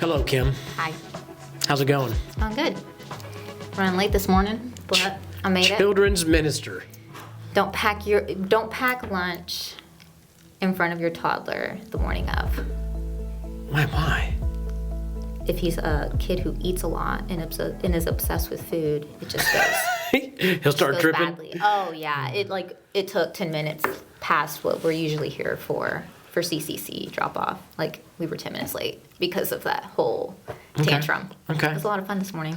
Hello, Kim. Hi. How's it going? I'm good. Running late this morning, but I made it. Children's minister. Don't pack lunch in front of your toddler the morning of. Why? If he's a kid who eats a lot and is obsessed with food, it just goes. He'll start goes tripping. Badly. Oh yeah, it took 10 minutes past what we're usually here for CCC drop off. Like we were 10 minutes late because of that whole tantrum. Okay. It was a lot of fun this morning.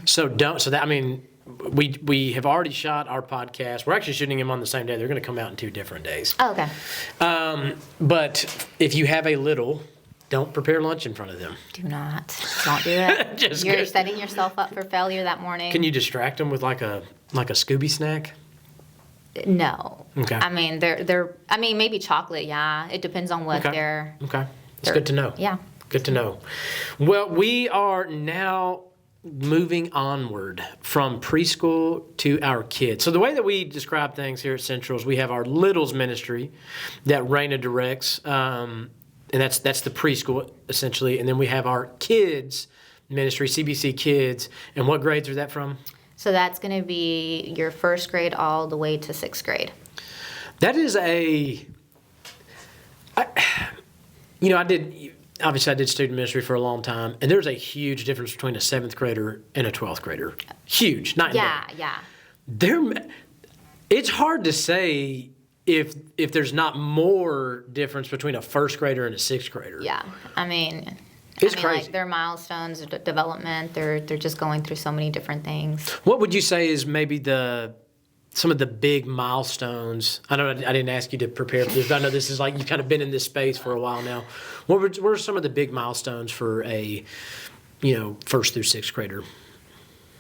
We have already shot our podcast. We're actually shooting them on the same day. They're going to come out in 2 different days. Oh, okay. But if you have a little, don't prepare lunch in front of them. Don't do it. You're good. setting yourself up for failure that morning. Can you distract them with like a Scooby snack? No. Okay. I mean, maybe chocolate. Yeah, it depends on what they're. Okay. It's good to know. Yeah. Good to know. Well, we are now moving onward from preschool to our kids. So the way that we describe things here at Central is we have our littles ministry that Raina directs, and that's the preschool essentially, and then we have our kids ministry, CBC Kids. And what grades are that from? So that's going to be your first grade all the way to 6th grade. That is I did student ministry for a long time, and there's a huge difference between a 7th grader and a 12th grader. Huge, night and day. Yeah. It's hard to say if there's not more difference between a 1st grader and a 6th grader. Yeah. I mean, it's crazy. Like their milestones, development, they're just going through so many different things. What would you say is maybe some of the big milestones? I know I didn't ask you to prepare for this, but I know this is like you've kind of been in this space for a while now. What were some of the big milestones for a 1st through 6th grader?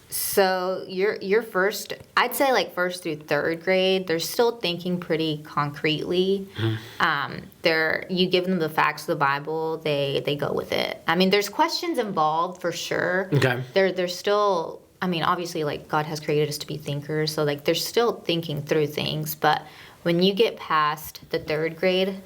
So your first, I'd say like 1st through 3rd grade, they're still thinking pretty concretely. Mm-hmm. You give them the facts of the Bible, they go with it. I mean, there's questions involved for sure. Okay. They're still. I mean, obviously, like, God has created us to be thinkers, so, like, they're still thinking through things. But when you get past the 3rd grade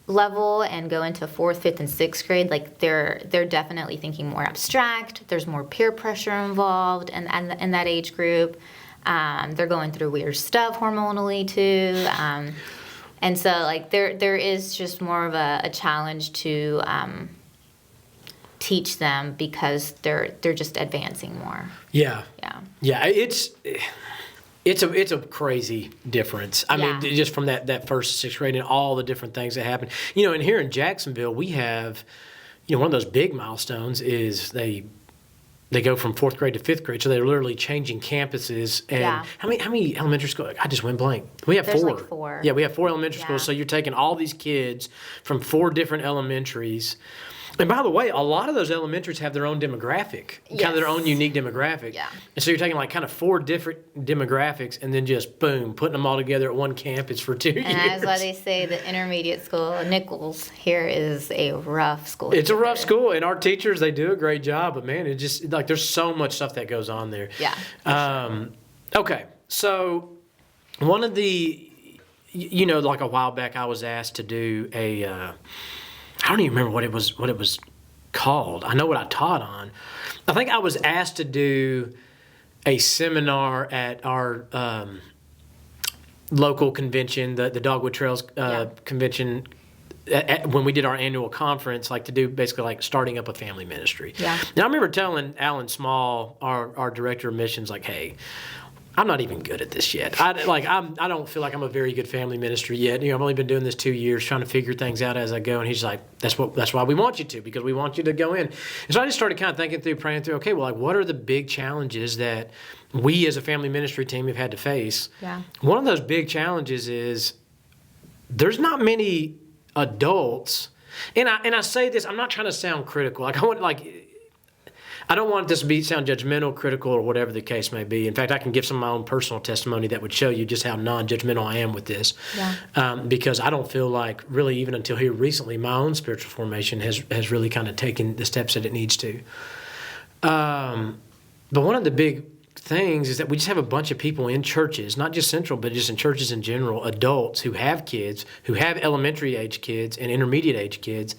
level and go into 4th, 5th, and 6th grade, like, they're definitely thinking more abstract. There's more peer pressure involved in that age group. They're going through weird stuff hormonally, too. And so, like, there is just more of a challenge to teach them because they're just advancing more. Yeah. Yeah. It's a crazy difference. I mean, just from that 1st to 6th grade and all the different things that happen. And here in Jacksonville, we have, one of those big milestones is they go from 4th grade to 5th grade, so they're literally changing campuses. And how many elementary schools? I just went blank. We have 4. Like 4. Yeah, we have 4 elementary schools. So you're taking all these kids from 4 different elementaries. And by the way, a lot of those elementaries have their own demographic, kind of their own unique demographic. Yeah. And so you're taking like kind of 4 different demographics and then just, boom, putting them all together at one campus for 2 years. And that's why they say the intermediate school, Nichols, here is a rough school. It's a rough school, and our teachers, they do a great job. But, man, it just, like, there's so much stuff that goes on there. Yeah. Okay, so one of the, like a while back I was asked to do I don't even remember what it was called. I know what I taught on. I think I was asked to do a seminar at our local convention, the Dogwood Trails convention, when we did our annual conference, like to do basically like starting up a family ministry. Yeah. And I remember telling Alan Small, our director of missions, like, hey, I'm not even good at this yet. I don't feel like I'm a very good family ministry yet. I've only been doing this 2 years, trying to figure things out as I go. And he's like, that's why we want you to, because we want you to go in. And so I just started kind of thinking through, praying through, okay, well, like, what are the big challenges that we as a family ministry team have had to face? Yeah. One of those big challenges is there's not many adults, and I say this, I'm not trying to sound critical. I don't want this to sound judgmental, critical, or whatever the case may be. In fact, I can give some of my own personal testimony that would show you just how non-judgmental I am with this. Yeah. Because I don't feel like, really, even until here recently, my own spiritual formation has really kind of taken the steps that it needs to. But one of the big things is that we just have a bunch of people in churches, not just Central, but just in churches in general, adults who have kids, who have elementary age kids and intermediate age kids.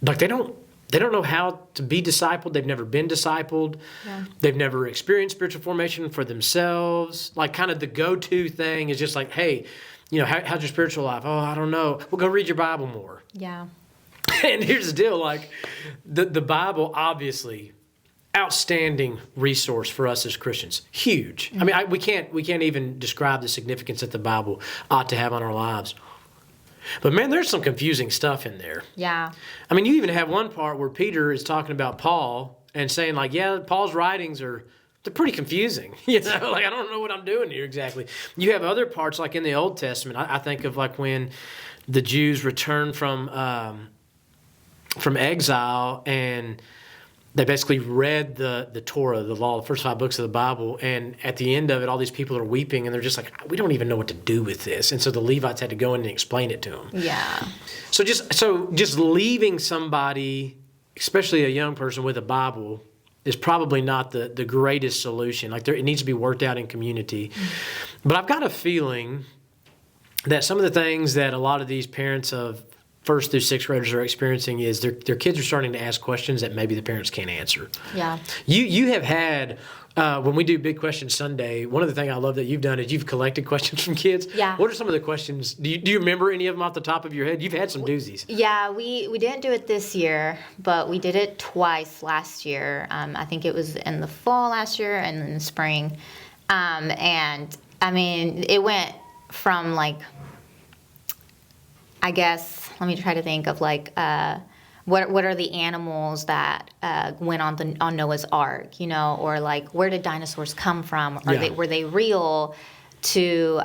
Like, they don't they don't know how to be discipled. They've never been discipled. Yeah. They've never experienced spiritual formation for themselves. Like kind of the go-to thing is just like, hey, how's your spiritual life? Oh, I don't know. Well, go read your Bible more. Yeah. And here's the deal, like the Bible, obviously, outstanding resource for us as Christians. Huge. I mean, we can't even describe the significance that the Bible ought to have on our lives. But man, there's some confusing stuff in there. Yeah. I mean, you even have one part where Peter is talking about Paul and saying like, yeah, Paul's writings they're pretty confusing. Like I don't know what I'm doing here exactly. You have other parts like in the Old Testament. I think of like when the Jews returned from exile and they basically read the Torah, the law, the first 5 books of the Bible, and at the end of it, all these people are weeping, and they're just like, we don't even know what to do with this. And so the Levites had to go in and explain it to them. Yeah. So just leaving somebody, especially a young person with a Bible, is probably not the greatest solution. Like it needs to be worked out in community. But I've got a feeling that some of the things that a lot of these parents of 1st through 6th graders are experiencing is their kids are starting to ask questions that maybe the parents can't answer. Yeah. You have had, when we do Big Question Sunday, one of the things I love that you've done is you've collected questions from kids. Yeah. What are some of the questions? Do you remember any of them off the top of your head? You've had some doozies. Yeah, we didn't do it this year, but we did it twice last year. I think it was in the fall last year and in the spring. And I mean, it went from like, I guess, let me try to think of like, what are the animals that went on Noah's Ark, or like where did dinosaurs come from? Were they real? To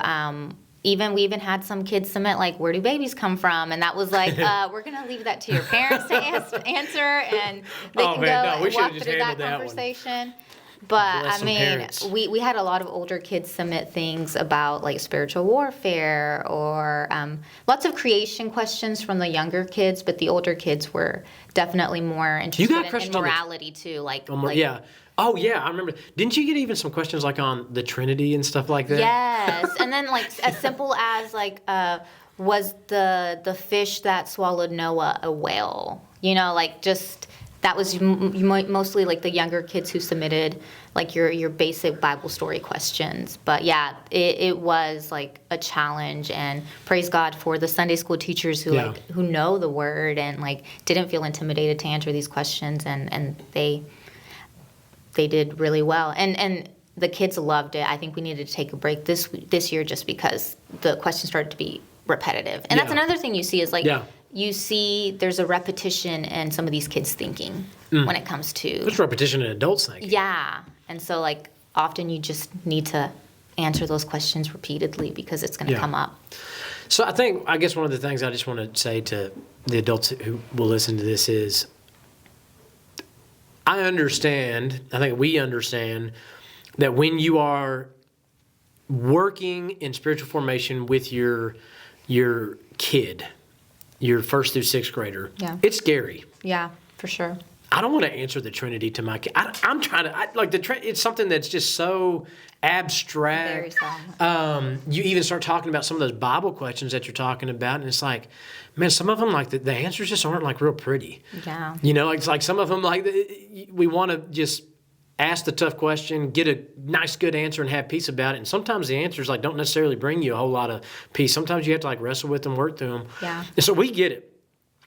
we even had some kids submit like, where do babies come from? And that was like, we're gonna leave that to your parents to answer, and they can go and walk through that conversation. But I mean, we had a lot of older kids submit things about like spiritual warfare or lots of creation questions from the younger kids, but the older kids were definitely more interested in morality too. Yeah. Oh yeah, I remember. Didn't you get even some questions like on the Trinity and stuff like that? Yes, and then like as simple as like, was the fish that swallowed Noah a whale? Like just. That was mostly like the younger kids who submitted like your basic Bible story questions. But yeah, it was like a challenge, and praise God for the Sunday school teachers who know the word and like didn't feel intimidated to answer these questions, and they did really well. And the kids loved it. I think we needed to take a break this year just because the questions started to be repetitive. And that's another thing you see is like you see there's a repetition in some of these kids' thinking when it comes to... There's repetition in adults' thinking. Yeah. And so, like, often you just need to answer those questions repeatedly because it's going to come up. So I guess one of the things I just want to say to the adults who will listen to this is I think we understand that when you are working in spiritual formation with your kid, your 1st through 6th grader, it's scary. Yeah, for sure. I don't want to answer the Trinity to my kid. I'm trying to, it's something that's just so abstract. Very sad. You even start talking about some of those Bible questions that you're talking about, and it's like, man, some of them, like, the answers just aren't, like, real pretty. Yeah. It's like some of them, like, we want to just ask the tough question, get a nice, good answer, and have peace about it. And sometimes the answers, like, don't necessarily bring you a whole lot of peace. Sometimes you have to, like, wrestle with them, work through them. Yeah. And so we get it.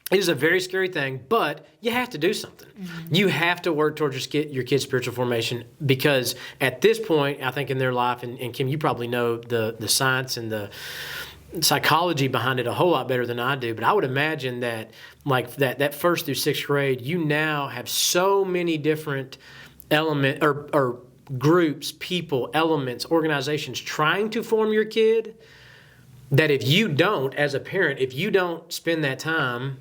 It is a very scary thing, but you have to do something. Mm-hmm. You have to work towards your kid's spiritual formation because at this point, I think in their life, and Kim, you probably know the science and the psychology behind it a whole lot better than I do, but I would imagine that like that 1st through 6th grade, you now have so many different element or groups, people, elements, organizations trying to form your kid that if you don't, as a parent, if you don't spend that time,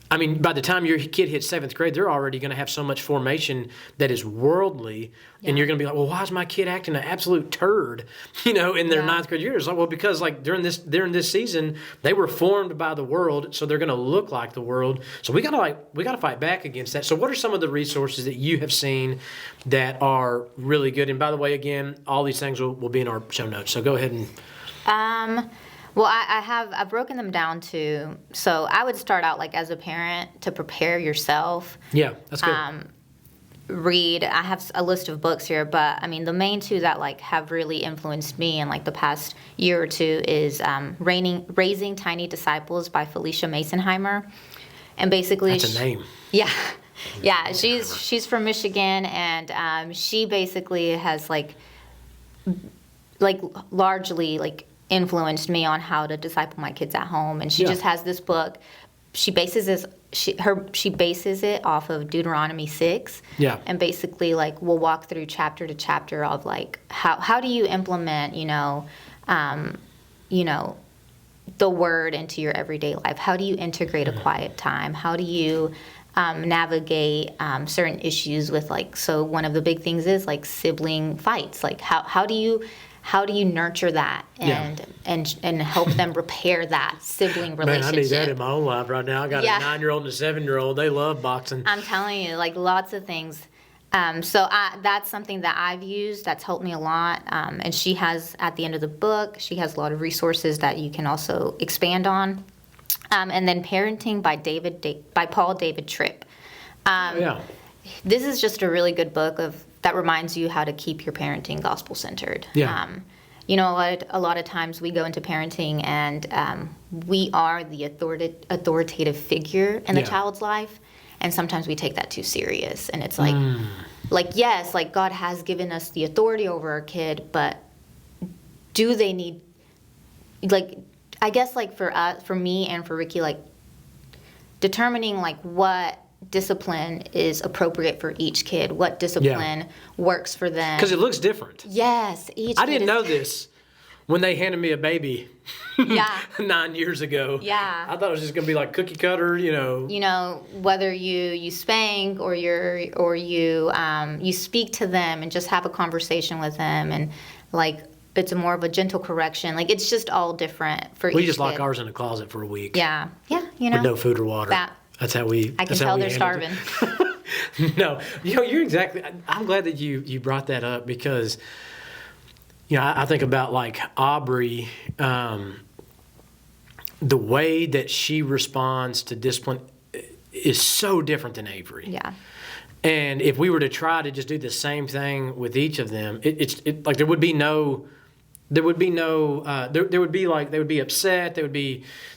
I mean, by the time your kid hits 7th grade, they're already going to have so much formation that is worldly, and you're going to be like, well, why is my kid acting an absolute turd, in their 9th grade years? Like, well, because like during this season, they were formed by the world, so they're going to look like the world. So we got to fight back against that. So what are some of the resources that you have seen that are really good? And by the way, again, all these things will be in our show notes. So go ahead and. Well, I've broken them down to, so I would start out like as a parent to prepare yourself. Yeah, that's good. Read. I have a list of books here, but I mean the main two that like have really influenced me in like the past year or two is Raising Tiny Disciples by Phylicia Masonheimer, and basically That's a name. Yeah, yeah. She's from Michigan, and she basically has like largely like influenced me on how to disciple my kids at home, and she just has this book. She bases it off of Deuteronomy 6. Yeah. And basically like we'll walk through chapter to chapter of like how do you implement, the word into your everyday life? How do you integrate a quiet time? How do you navigate certain issues with like, so one of the big things is like sibling fights. Like how do you nurture that and help them repair that sibling relationship? Man, I need that in my own life right now. I got a 9-year-old and a 7-year-old. They love boxing. I'm telling you, like lots of things. So that's something that I've used that's helped me a lot. And she has, at the end of the book, she has a lot of resources that you can also expand on. And then Parenting by Paul David Tripp. This is just a really good book that reminds you how to keep your parenting gospel-centered. Yeah. A lot of times we go into parenting and we are the authoritative figure in the child's life, and sometimes we take that too serious. And it's like yes, like God has given us the authority over our kid, but do they need, like, I guess like for me and for Ricky, like determining like what discipline is appropriate for each kid, what discipline works for them. Because it looks different. Yes. I didn't know this when they handed me a baby 9 years ago. Yeah. I thought it was just going to be like cookie cutter, whether you spank or you speak to them and just have a conversation with them, and like it's more of a gentle correction. Like it's just all different for each kid. We just lock ours in the closet for a week. Yeah. Yeah. With no food or water. That's how we. I can tell they're starving. No, you're exactly. I'm glad that you brought that up because, I think about like Aubrey, the way that she responds to discipline is so different than Avery. Yeah. And if we were to try to just do the same thing with each of them, it's like there would be they would be upset.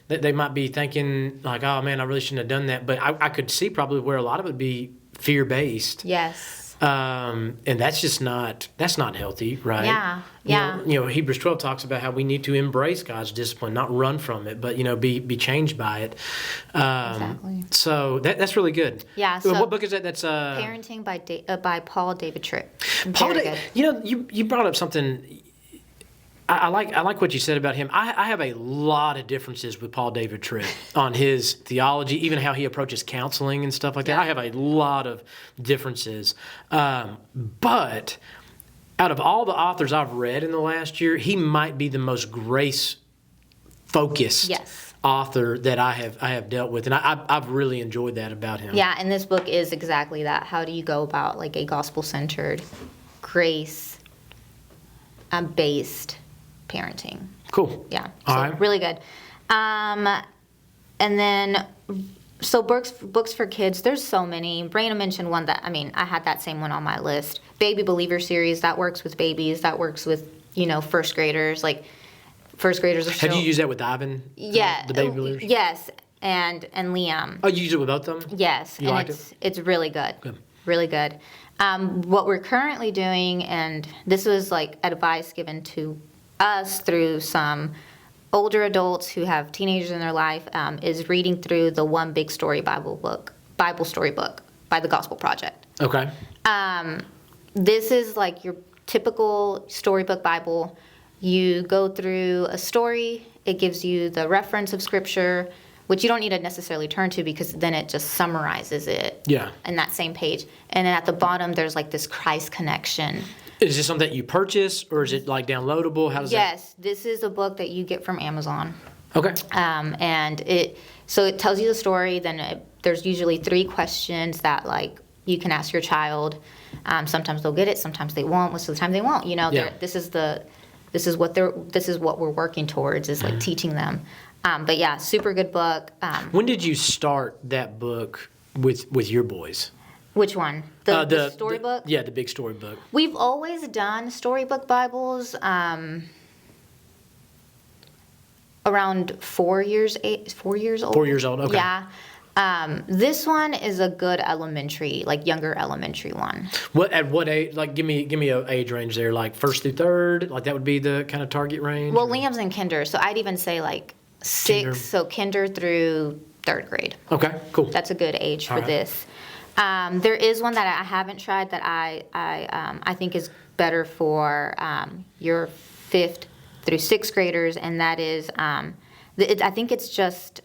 They might be thinking like, oh man, I really shouldn't have done that. But I could see probably where a lot of it would be fear-based. Yes. And that's not healthy, right? Yeah. Yeah. Hebrews 12 talks about how we need to embrace God's discipline, not run from it, but be changed by it. Exactly. So that's really good. Yeah. So what book is that? That's Parenting by Paul David Tripp. Paul, you brought up something. I like what you said about him. I have a lot of differences with Paul David Tripp on his theology, even how he approaches counseling and stuff like that. I have a lot of differences. But out of all the authors I've read in the last year, he might be the most grace-focused author that I have dealt with. And I've really enjoyed that about him. Yeah, and this book is exactly that. How do you go about like a gospel-centered, grace-based parenting? Cool. Yeah. All so right. Really good. And then, so books for kids, there's so many. Brandon mentioned one that, I had that same one on my list. Baby Believer series, that works with babies, that works with, first graders. Like, first graders are Have you used that with Ivan? Yeah. The Baby Believers? Yes. And Liam. Oh, you use it with both of them? Yes. You liked it? It's really good. Good. Really good. What we're currently doing, and this was like advice given to us through some older adults who have teenagers in their life, is reading through the One Big Story Bible Storybook by the Gospel Project. Okay. This is like your typical storybook Bible. You go through a story, it gives you the reference of scripture, which you don't need to necessarily turn to because then it just summarizes it in that same page. And then at the bottom, there's like this Christ connection. Is this something that you purchase, or is it like downloadable? How does Yes, this is a book that you get from Amazon. Okay. And it tells you the story. Then there's usually 3 questions that like you can ask your child. Sometimes they'll get it, sometimes they won't. Most of the time they won't. This is the this is what we're working towards, is like teaching them. But yeah, super good book. When did you start that book with your boys? Which one? The storybook? Yeah, the big storybook. We've always done storybook Bibles. Around 4 years old. 4 years old. Okay. Yeah. This one is a good elementary, like younger elementary one. At what age? Like, give me a age range there. Like first through third. Like that would be the kind of target range. Well, Liam's in kinder, so I'd even say like 6. Kinder. So kinder through 3rd grade. Okay. Cool. That's a good age for this. There is one that I haven't tried that I think is better for your 5th through 6th graders, and that is I think it's just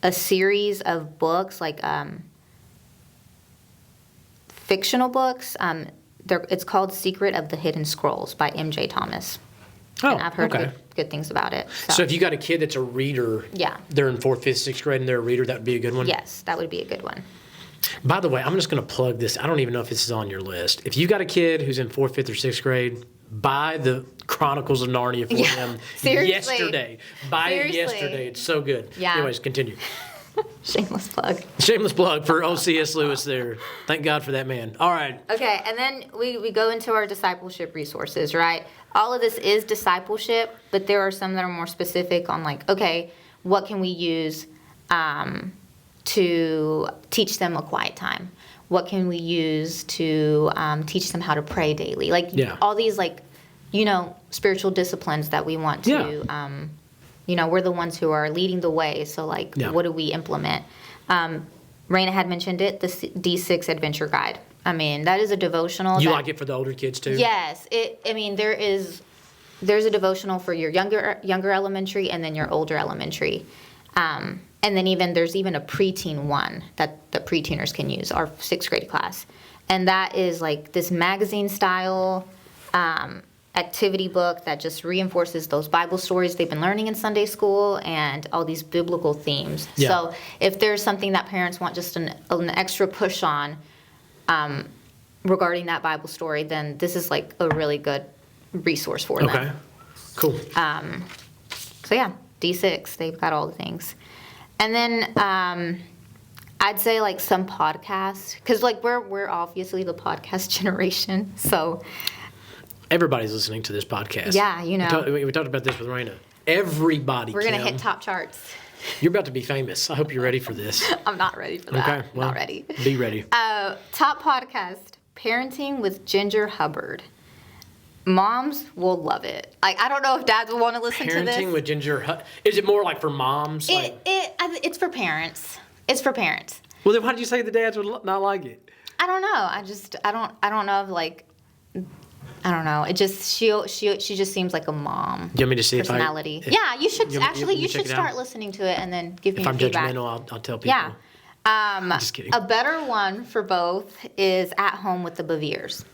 a series of books, like fictional books. It's called Secret of the Hidden Scrolls by M.J. Thomas. Oh, and I've heard okay. good things about it. So if you got a kid that's a reader, yeah, they're in 4th, 5th, 6th grade and they're a reader, that would be a good one? Yes, that would be a good one. By the way, I'm just going to plug this. I don't even know if this is on your list. If you got a kid who's in 4th, 5th, or 6th grade, buy the Chronicles of Narnia for them yesterday. Buy it yesterday. It's so good. Yeah. Anyways, continue. Shameless plug. Shameless plug for O.C.S. Lewis there. Thank God for that man. All right. Okay, and then we go into our discipleship resources, right? All of this is discipleship, but there are some that are more specific on like, okay, what can we use to teach them a quiet time? What can we use to teach them how to pray daily? Like all these spiritual disciplines that we want to, we're the ones who are leading the way. So what do we implement? Raina had mentioned it, the D6 Adventure Guide. I mean, that is a devotional. You like it for the older kids too? Yes. There's a devotional for your younger elementary and then your older elementary. And then there's even a preteen one that the preteeners can use, our 6th grade class. And that is like this magazine style activity book that just reinforces those Bible stories they've been learning in Sunday school and all these biblical themes. Yeah. So if there's something that parents want just an extra push on regarding that Bible story, then this is like a really good resource for them. Okay, cool. So yeah, D6, they've got all the things. And then I'd say like some podcasts, because like we're obviously the podcast generation, so everybody's listening to this podcast. Yeah, we talked about this with Raina. Everybody. We're gonna hit top charts. You're about to be famous. I hope you're ready for this. I'm not ready for that. Okay, well, not ready. Be ready. Top podcast: Parenting with Ginger Hubbard. Moms will love it. Like, I don't know if dads will want to listen to this. Parenting with Ginger. Is it more like for moms? It's for parents. It's for parents. Well, then why did you say the dads would not like it? I don't know. I don't know if like, I don't know. It just she just seems like a mom. You want me to see personality? Yeah, you should you should start listening to it and then give me feedback. If I'm judgmental, I'll tell people. Yeah. Just kidding. A better one for both is At Home with the Beveres.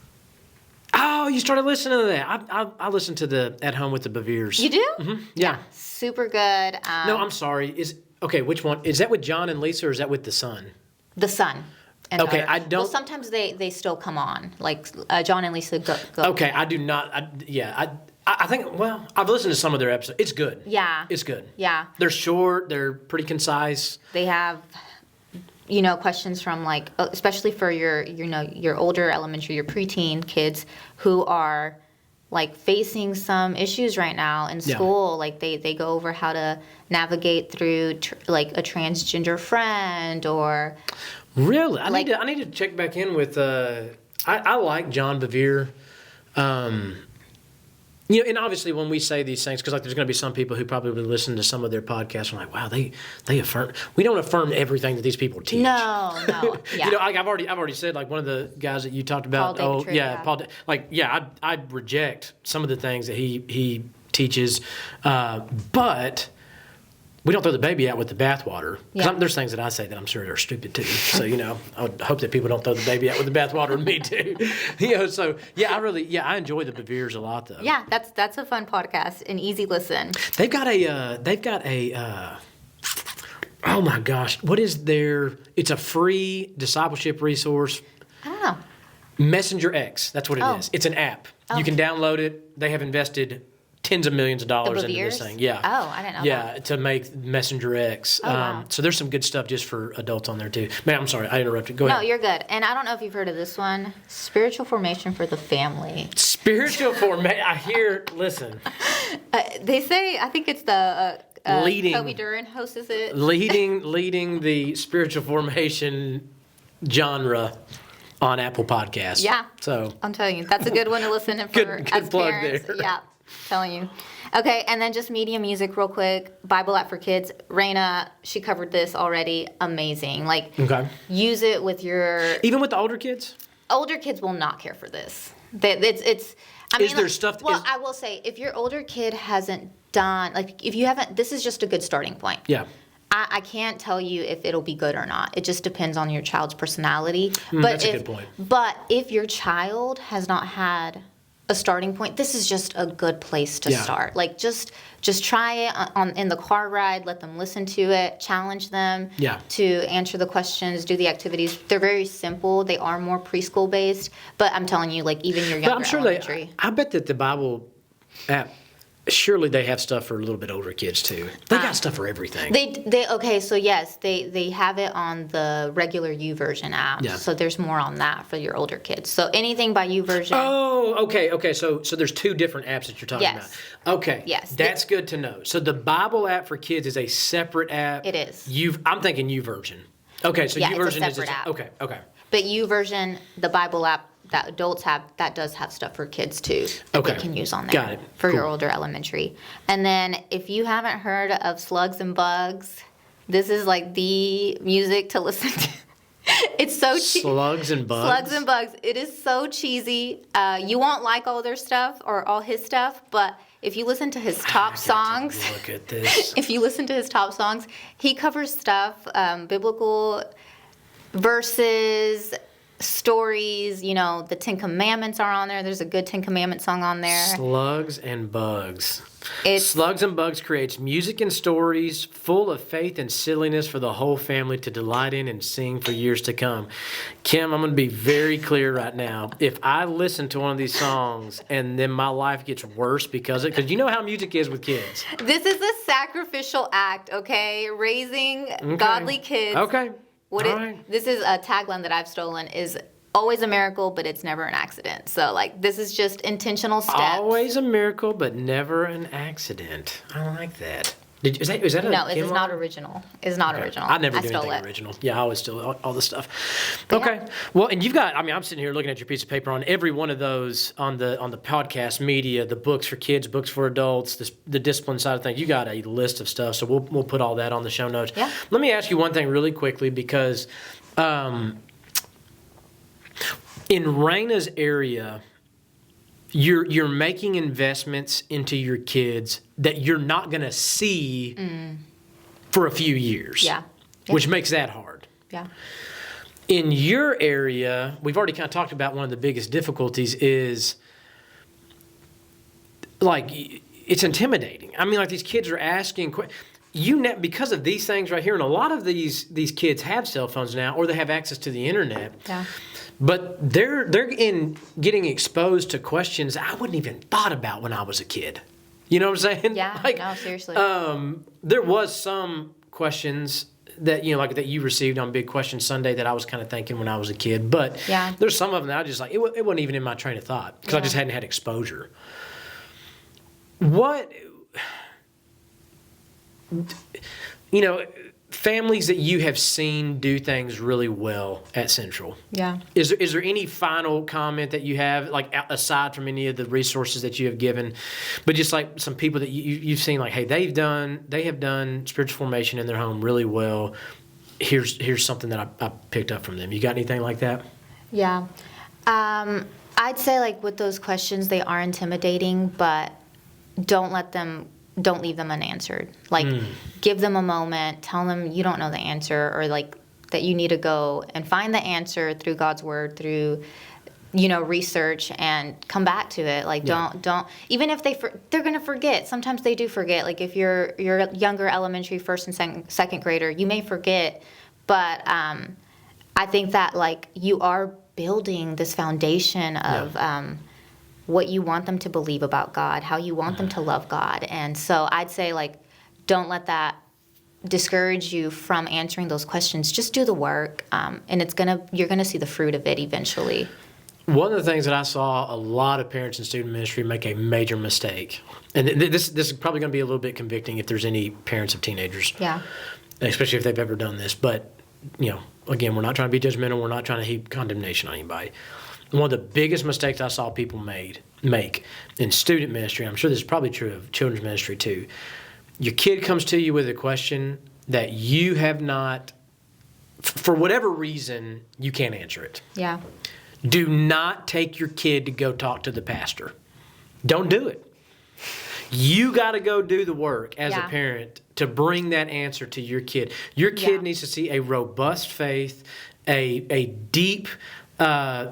Oh, you started listening to that. I listened to the At Home with the Beveres. You do? Mm-hmm. Yeah. Super good. No, I'm sorry. Which one? Is that with John and Lisa or is that with the son? The son. And okay, daughter. I don't. Well, sometimes they still come on. Like John and Lisa go. Okay, I do not. I think, well, I've listened to some of their episodes. It's good. Yeah. It's good. Yeah. They're short. They're pretty concise. They have, questions from like, especially for your older elementary, your preteen kids who are like facing some issues right now in school. Yeah. Like they go over how to navigate through like a transgender friend or. Really? I need to check back in with, I like John Bevere. And obviously when we say these things, because like there's going to be some people who probably listen to some of their podcasts and like, wow, they affirm. We don't affirm everything that these people teach. No. Yeah. I've already said, like one of the guys that you talked about. Paul David Tripp, Paul. I reject some of the things that he teaches, but. We don't throw the baby out with the bathwater. Yeah. There's things that I say that I'm sure are stupid too. So, I would hope that people don't throw the baby out with the bathwater with me too. I enjoy the Beveres a lot though. Yeah, that's a fun podcast, an easy listen. They've got a oh my gosh, what is it's a free discipleship resource. I don't know. Messenger X. That's what it is. It's an app. You can download it. They have invested tens of millions of dollars into this thing. Yeah. Oh, I didn't know that. Yeah, to make Messenger X. Wow. So there's some good stuff just for adults on there too. Man, I'm sorry, I interrupted. Go ahead. No, you're good. And I don't know if you've heard of this one, Spiritual Formation for the Family. Spiritual formation. I hear. Listen. They say, I think it's the Leading. Coby Duran hosts it. leading the spiritual formation genre on Apple Podcasts. Yeah. So I'm telling you, that's a good one to listen to for Good as plug parents. there. Yeah, telling you. Okay, and then just media music real quick. Bible app for kids. Raina, she covered this already. Amazing. Like, use it with your even with the older kids. Older kids will not care for this. It's. I Is mean, there like, stuff? Well, I will say, if your older kid hasn't done, like, if you haven't, this is just a good starting point. Yeah. I can't tell you if it'll be good or not. It just depends on your child's personality. But that's a good point. But if your child has not had a starting point, this is just a good place to start. Like, just try it in the car ride. Let them listen to it. Challenge them to answer the questions, do the activities. They're very simple. They are more preschool based. But I'm telling you, like, even your younger I'm sure elementary. I bet that the Bible app. Surely they have stuff for a little bit older kids too. They got stuff for everything. They okay, so yes, they have it on the regular YouVersion app. Yeah. So there's more on that for your older kids. So anything by YouVersion. Oh, okay. So there's two different apps that you're talking about. Okay. Yes. That's good to know. So the Bible app for kids is a separate app. It is. I'm thinking YouVersion. Okay, so Yeah, YouVersion it's a separate app. Okay. But YouVersion, the Bible app that adults have, that does have stuff for kids too that they can use on there. Got it. For your older elementary. And then if you haven't heard of Slugs and Bugs, this is like the music to listen to. It's so cheesy. Slugs and Bugs? Slugs and Bugs. It is so cheesy. You won't like all their stuff or all his stuff, but if you listen to his top songs, look at this. if you listen to his top songs, he covers stuff, biblical verses, stories, the Ten Commandments are on there. There's a good Ten Commandments song on there. Slugs and Bugs. Slugs and Bugs creates music and stories full of faith and silliness for the whole family to delight in and sing for years to come. Kim, I'm going to be very clear right now. If I listen to one of these songs and then my life gets worse because you know how music is with kids. This is a sacrificial act, okay? Raising godly kids. Okay. This is a tagline that I've stolen is always a miracle, but it's never an accident. So, like, this is just intentional steps. Always a miracle, but never an accident. I like that. Is that a No, it is Kim not original. It's not original. I never do anything original. Yeah, I always steal all the stuff. Okay. Well, and you've got, I'm sitting here looking at your piece of paper on every one of those on the podcast media, the books for kids, books for adults, the discipline side of things. You got a list of stuff, so we'll put all that on the show notes. Yeah. Let me ask you one thing really quickly because in Raina's area, you're making investments into your kids that you're not going to see for a few years. Yeah. Which makes that hard. Yeah. In your area, we've already kind of talked about one of the biggest difficulties is like it's intimidating. I mean, like these kids are asking because of these things right here, and a lot of these kids have cell phones now, or they have access to the internet. Yeah. But they're getting exposed to questions I wouldn't even thought about when I was a kid. You know what I'm saying? Yeah. No, seriously. There was some questions that that you received on Big Question Sunday that I was kind of thinking when I was a kid. But there's some of them that I just like it wasn't even in my train of thought because I just hadn't had exposure. What families that you have seen do things really well at Central. Yeah. Is there any final comment that you have, like aside from any of the resources that you have given, but just like some people that you've seen, like, hey, they have done spiritual formation in their home really well. Here's something that I picked up from them. You got anything like that? Yeah. I'd say like with those questions, they are intimidating, but don't leave them unanswered. Like, give them a moment, tell them you don't know the answer, or like that you need to go and find the answer through God's word, through, research, and come back to it. Like, don't, even if they're going to forget. Sometimes they do forget. Like, if you're younger elementary, first and second grader, you may forget. But I think that, like, you are building this foundation of what you want them to believe about God, how you want them to love God. And so I'd say, like, don't let that discourage you from answering those questions. Just do the work, and you're gonna see the fruit of it eventually. One of the things that I saw a lot of parents in student ministry make a major mistake, and this is probably going to be a little bit convicting if there's any parents of teenagers, especially if they've ever done this. But again, we're not trying to be judgmental. We're not trying to heap condemnation on anybody. One of the biggest mistakes I saw people make in student ministry, I'm sure this is probably true of children's ministry too. Your kid comes to you with a question that you have not, for whatever reason, you can't answer it. Yeah. Do not take your kid to go talk to the pastor. Don't do it. You got to go do the work as a parent to bring that answer to your kid. Your kid needs to see a robust faith, a deep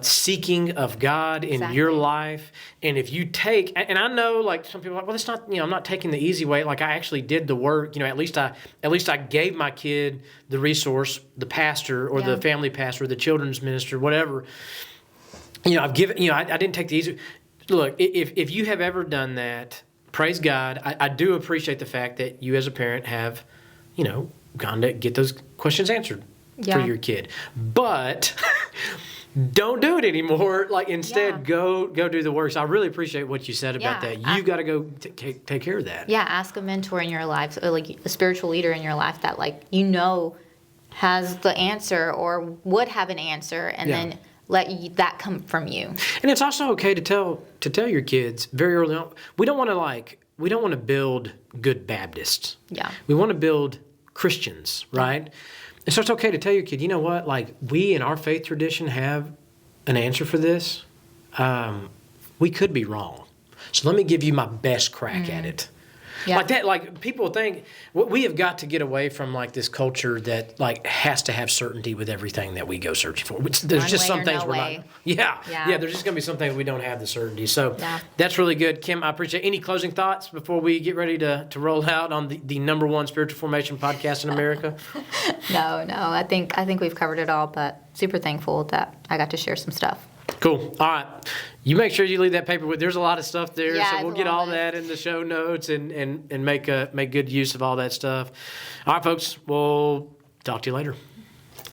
seeking of God in your life. And if you take, and I know, like, some people are like, well, it's not, I'm not taking the easy way. Like, I actually did the work. At least I gave my kid the resource, the pastor or the family pastor, the children's minister, whatever. I've given, I didn't take the easy. Look, if you have ever done that, praise God. I do appreciate the fact that you as a parent have, gone to get those questions answered for your kid. But don't do it anymore. Like, instead, go do the work. So I really appreciate what you said about that. You got to go take care of that. Yeah, ask a mentor in your life, or like a spiritual leader in your life that, like, has the answer or would have an answer, and then that come from you. And it's also okay to tell your kids very early on. We don't want to build good Baptists. Yeah. We want to build Christians, right? Yeah. And so it's okay to tell your kid, you know what? Like, we in our faith tradition have an answer for this. We could be wrong. So let me give you my best crack at it. Yeah. Like that, like, people think we have got to get away from, like, this culture that, like, has to have certainty with everything that we go searching for. There's just some things we're not. Yeah. There's just going to be some things we don't have the certainty. So that's really good, Kim. I appreciate. Any closing thoughts before we get ready to roll out on the number one spiritual formation podcast in America? No. I think we've covered it all. But super thankful that I got to share some stuff. Cool. All right. You make sure you leave that paper with. There's a lot of stuff there, so we'll get all that in the show notes and make good use of all that stuff. All right, folks. We'll talk to you later.